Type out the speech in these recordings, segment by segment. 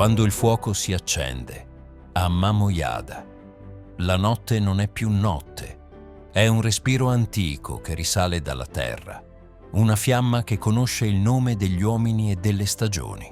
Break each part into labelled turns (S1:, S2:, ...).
S1: quando il fuoco si accende, a Mamoyada. La notte non è più notte, è un respiro antico che risale dalla terra, una fiamma che conosce il nome degli uomini e delle stagioni.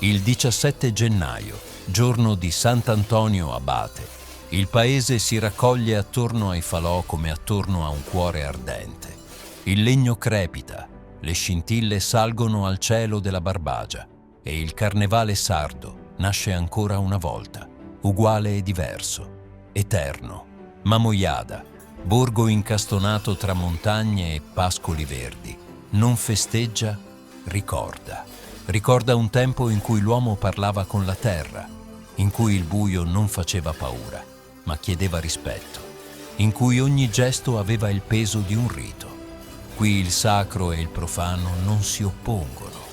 S1: Il 17 gennaio, giorno di Sant'Antonio Abate, il paese si raccoglie attorno ai falò come attorno a un cuore ardente. Il legno crepita, le scintille salgono al cielo della Barbagia e il carnevale sardo nasce ancora una volta, uguale e diverso, eterno. Mamoyada, borgo incastonato tra montagne e pascoli verdi, non festeggia, ricorda. Ricorda un tempo in cui l'uomo parlava con la terra, in cui il buio non faceva paura, ma chiedeva rispetto, in cui ogni gesto aveva il peso di un rito. Qui il sacro e il profano non si oppongono,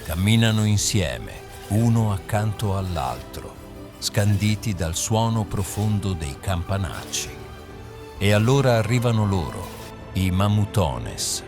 S1: camminano insieme, uno accanto all'altro, scanditi dal suono profondo dei campanacci. E allora arrivano loro, i mamutones,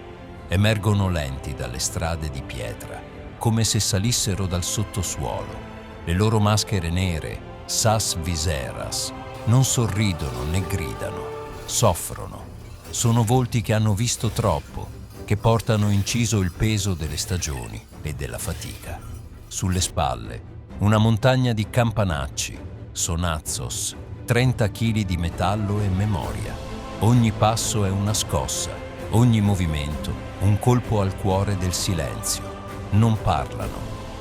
S1: emergono lenti dalle strade di pietra, come se salissero dal sottosuolo. Le loro maschere nere, sas viseras, non sorridono né gridano, soffrono. Sono volti che hanno visto troppo, che portano inciso il peso delle stagioni e della fatica. Sulle spalle, una montagna di campanacci, sonazzos, 30 chili di metallo e memoria. Ogni passo è una scossa, ogni movimento un colpo al cuore del silenzio. Non parlano,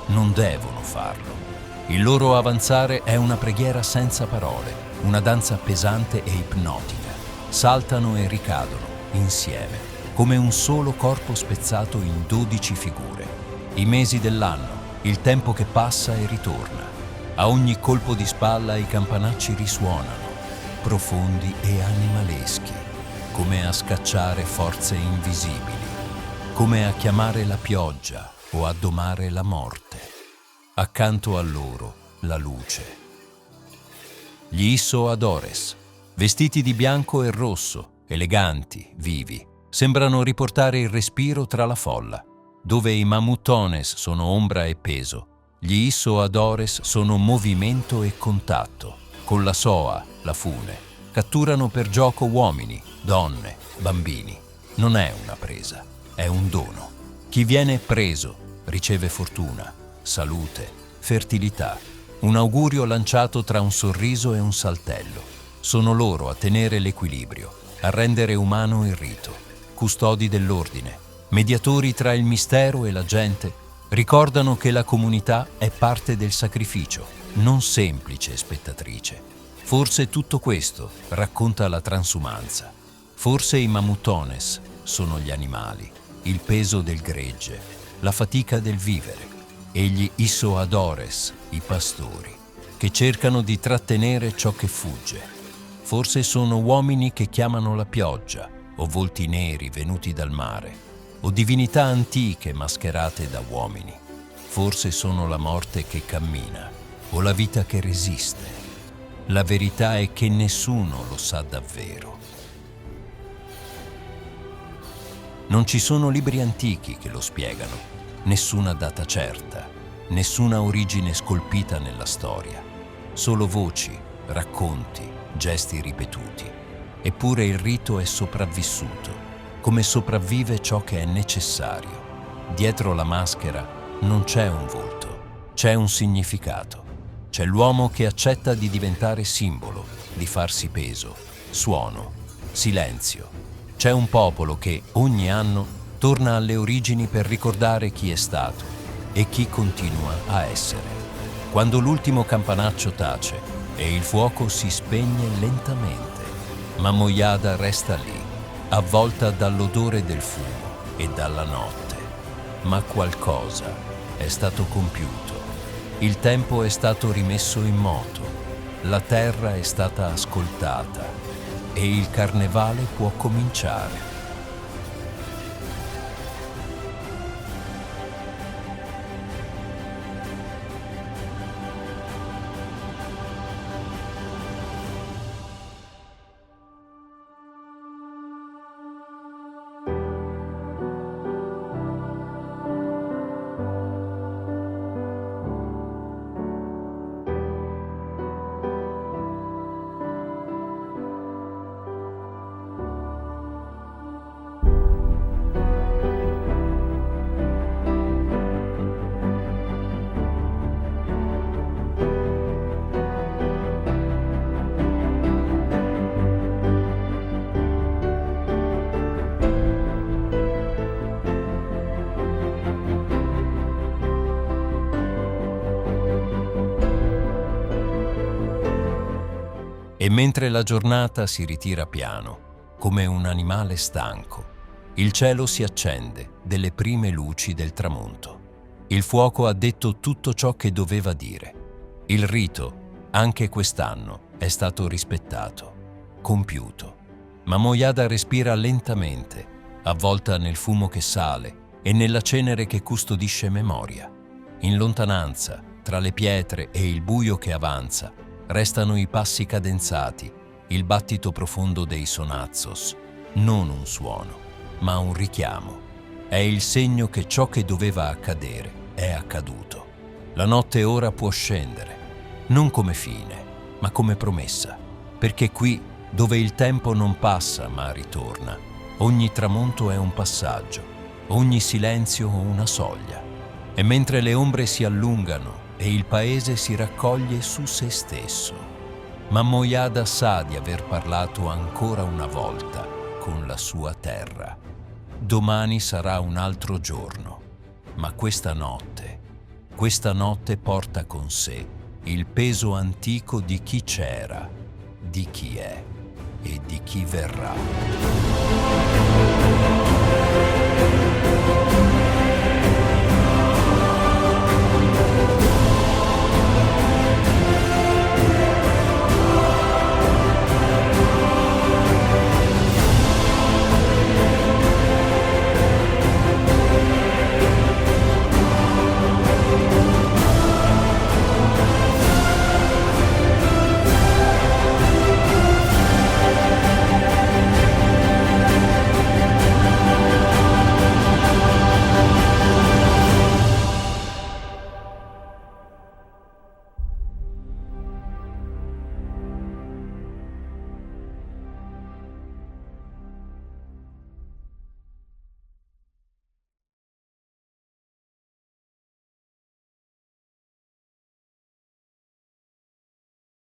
S1: non devono farlo. Il loro avanzare è una preghiera senza parole, una danza pesante e ipnotica. Saltano e ricadono, insieme, come un solo corpo spezzato in 12 figure. I mesi dell'anno, il tempo che passa e ritorna. A ogni colpo di spalla i campanacci risuonano, profondi e animaleschi, come a scacciare forze invisibili, come a chiamare la pioggia o a domare la morte. Accanto a loro, la luce. Gli Issoadores, vestiti di bianco e rosso, eleganti, vivi, sembrano riportare il respiro tra la folla. Dove i mamutones sono ombra e peso, gli Issoadores sono movimento e contatto. Con la soa, la fune, catturano per gioco uomini, donne, bambini. Non è una presa, è un dono. Chi viene preso riceve fortuna, salute, fertilità, un augurio lanciato tra un sorriso e un saltello. Sono loro a tenere l'equilibrio, a rendere umano il rito, custodi dell'ordine, mediatori tra il mistero e la gente, ricordano che la comunità è parte del sacrificio, non semplice spettatrice. Forse tutto questo racconta la transumanza. Forse i mamutones sono gli animali, il peso del gregge, la fatica del vivere, e gli Issoadores, i pastori, che cercano di trattenere ciò che fugge. Forse sono uomini che chiamano la pioggia, o volti neri venuti dal mare, o divinità antiche mascherate da uomini. Forse sono la morte che cammina, o la vita che resiste. La verità è che nessuno lo sa davvero. Non ci sono libri antichi che lo spiegano, nessuna data certa, nessuna origine scolpita nella storia, solo voci, racconti, gesti ripetuti. Eppure il rito è sopravvissuto, come sopravvive ciò che è necessario. Dietro la maschera non c'è un volto, c'è un significato. C'è l'uomo che accetta di diventare simbolo, di farsi peso, suono, silenzio. C'è un popolo che ogni anno torna alle origini per ricordare chi è stato e chi continua a essere. Quando l'ultimo campanaccio tace e il fuoco si spegne lentamente, Mamoyada resta lì, avvolta dall'odore del fumo e dalla notte. Ma qualcosa è stato compiuto. Il tempo è stato rimesso in moto, la terra è stata ascoltata e il carnevale può cominciare. E mentre la giornata si ritira piano, come un animale stanco, il cielo si accende delle prime luci del tramonto. Il fuoco ha detto tutto ciò che doveva dire. Il rito, anche quest'anno, è stato rispettato, compiuto. Ma Mojada respira lentamente, avvolta nel fumo che sale e nella cenere che custodisce memoria. In lontananza, tra le pietre e il buio che avanza, restano i passi cadenzati, il battito profondo dei sonazzos, non un suono, ma un richiamo. È il segno che ciò che doveva accadere è accaduto. La notte ora può scendere, non come fine, ma come promessa, perché qui, dove il tempo non passa ma ritorna, ogni tramonto è un passaggio, ogni silenzio una soglia. E mentre le ombre si allungano e il paese si raccoglie su se stesso, ma Mojada sa di aver parlato ancora una volta con la sua terra. Domani sarà un altro giorno, ma questa notte porta con sé il peso antico di chi c'era, di chi è e di chi verrà.